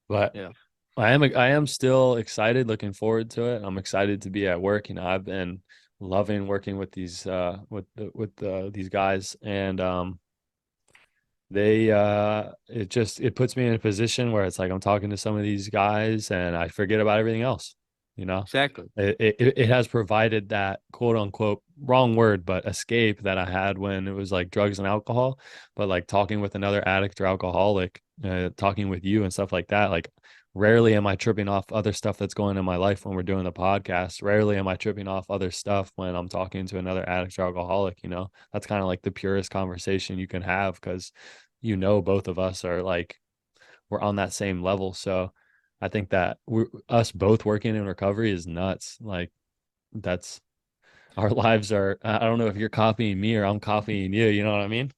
but Yeah. I am still excited, looking forward to it. I'm excited to be at work. I've been loving working with these these guys, and it puts me in a position where it's like I'm talking to some of these guys and I forget about everything else. You know, Exactly. it has provided that quote unquote, wrong word, but escape that I had when it was like drugs and alcohol. But like talking with another addict or alcoholic, talking with you and stuff like that, like rarely am I tripping off other stuff that's going in my life when we're doing the podcast. Rarely am I tripping off other stuff when I'm talking to another addict or alcoholic. That's kind of like the purest conversation you can have, because both of us are like we're on that same level. So I think that we're us both working in recovery is nuts. Like that's our lives are. I don't know if you're copying me or I'm copying you. You know what I mean?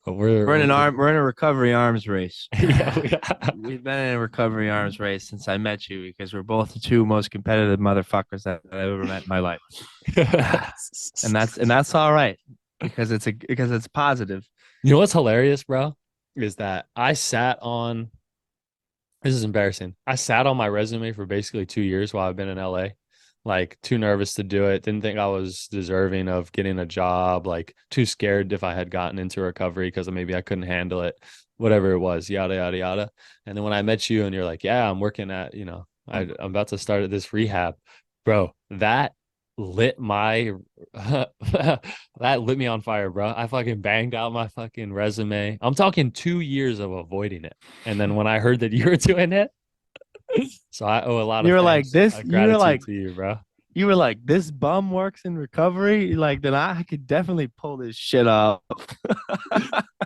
But We're in a recovery arms race. yeah, We've been in a recovery arms race since I met you because we're both the two most competitive motherfuckers that I've ever met in my life. And that's all right because it's positive. You know what's hilarious, bro? Is that I sat on this is embarrassing. I sat on my resume for basically 2 years while I've been in LA. Like too nervous to do it. Didn't think I was deserving of getting a job. Like too scared if I had gotten into recovery because maybe I couldn't handle it. Whatever it was, yada yada yada. And then when I met you and you're like, yeah, I'm working at, I'm about to start at this rehab, bro. That lit my that lit me on fire, bro. I fucking banged out my fucking resume. I'm talking 2 years of avoiding it. And then when I heard that you were doing it, so I owe a lot You of were like thanks, this. gratitude to you, bro. You were like this bum works in recovery. Like then I could definitely pull this shit up.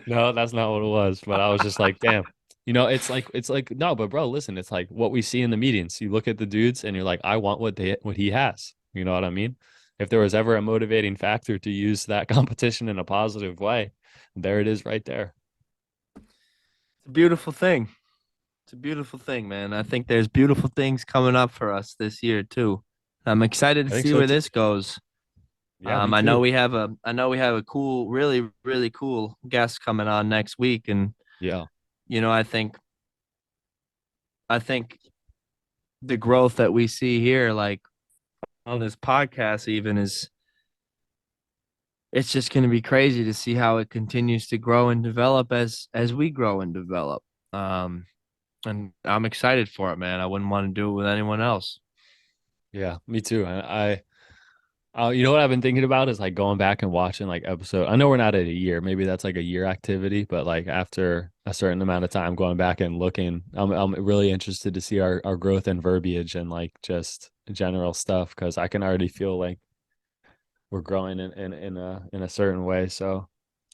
No, that's not what it was. But I was just like, damn. It's like no, but bro, listen, it's like what we see in the meetings. You look at the dudes and you're like, I want what he has. You know what I mean? If there was ever a motivating factor to use that competition in a positive way, there it is right there. It's a beautiful thing. It's a beautiful thing, man. I think there's beautiful things coming up for us this year too. I'm excited to I think see so where too. this goes. Yeah, me I too. have a cool, really, really cool guest coming on next week, and Yeah. you know, I think the growth that we see here, like on this podcast, even is it's just going to be crazy to see how it continues to grow and develop as we grow and develop. Um, and I'm excited for it, man. I wouldn't want to do it with anyone else. Yeah, me too. You know what I've been thinking about is like going back and watching like episode. I know we're not at a year, maybe that's like a year activity, but like after a certain amount of time going back and looking, I'm really interested to see our growth and verbiage and like just general stuff because I can already feel like we're growing in a certain way. So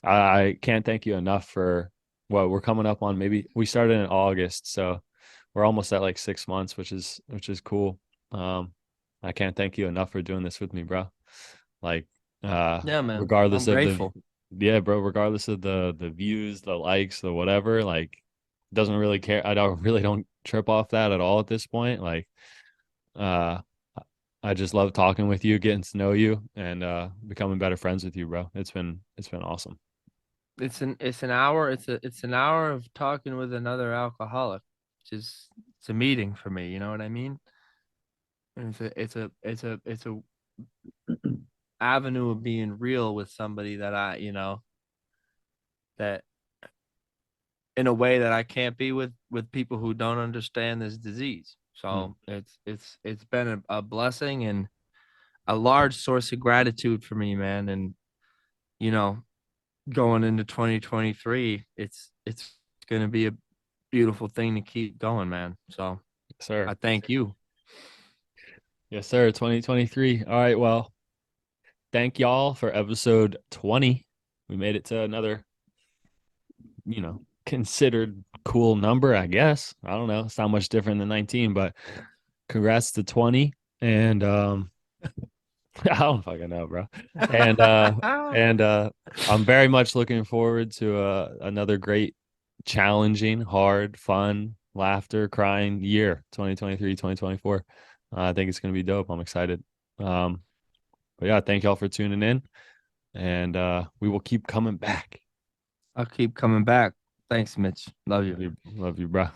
I can't thank you enough for what we're coming up on. Maybe we started in August, so we're almost at like 6 months, which is cool. Um, I can't thank you enough for doing this with me, bro. Like, Yeah, man. I'm regardless of the grateful. yeah, bro, regardless of the views, the likes, the whatever, like doesn't really care. I don't trip off that at all at this point. Like, uh I just love talking with you, getting to know you, and becoming better friends with you, bro. It's been awesome. It's an hour of talking with another alcoholic. It's a meeting for me, you know what I mean? And it's a avenue of being real with somebody that that in a way that I can't be with people who don't understand this disease. Hmm. So it's been a blessing and a large source of gratitude for me, man. And you know, going into 2023, it's going to be a beautiful thing to keep going, man. So Yes, sir. I thank you. Yes, sir. 2023. All right. Well, thank y'all for episode 20. We made it to another, considered cool number, I guess. I don't know. It's not much different than 19, but congrats to 20. And I don't fucking know, bro. And I'm very much looking forward to another great, challenging, hard, fun, laughter, crying year, 2023, 2024. I think it's gonna be dope. I'm excited. Um, but yeah, thank y'all for tuning in, and we will keep coming back. I'll keep coming back. Thanks, Mitch. Love you. Love you, bro.